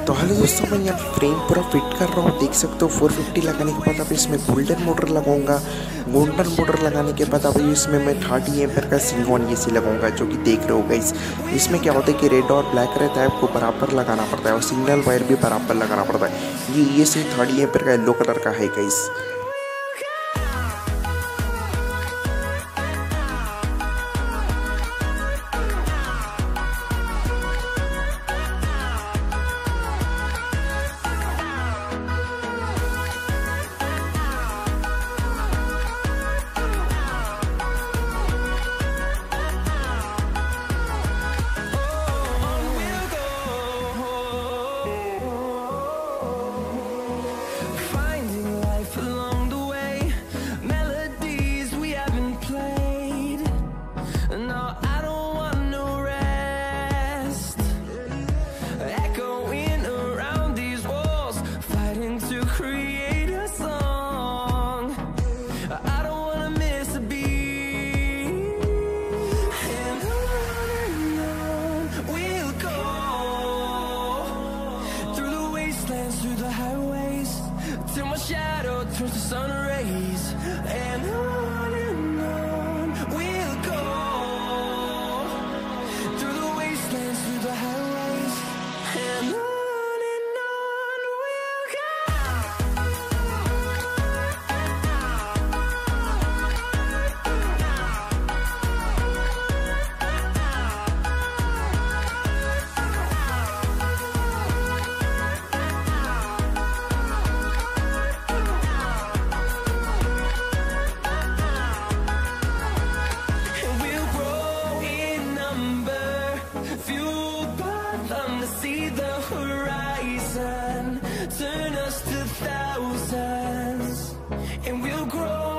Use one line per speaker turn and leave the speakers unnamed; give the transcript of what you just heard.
तो हेलो दोस्तों, मैं यहाँ फ्रेम पूरा फिट कर रहा हूँ। देख सकते हो 450 लगाने के बाद अब इसमें गोल्डन मोटर लगाऊंगा। गोल्डन मोटर लगाने के बाद अब इसमें मैं 30 एम्पेयर का सिंगोन एसी लगाऊंगा, जो कि देख रहे हो गाइस। इसमें क्या होता है कि रेड और ब्लैक रहता है, आपको बराबर लगाना पड़ता है और सिग्नल वायर भी बराबर लगाना पड़ता है। ये से 30 एम्पेयर का येलो कलर का है guys.
Through the highways till my shadow turns to sun rays, and on we'll go through the wastelands, through the highways, and on we'll go. See the horizon, turn us to thousands, and we'll grow.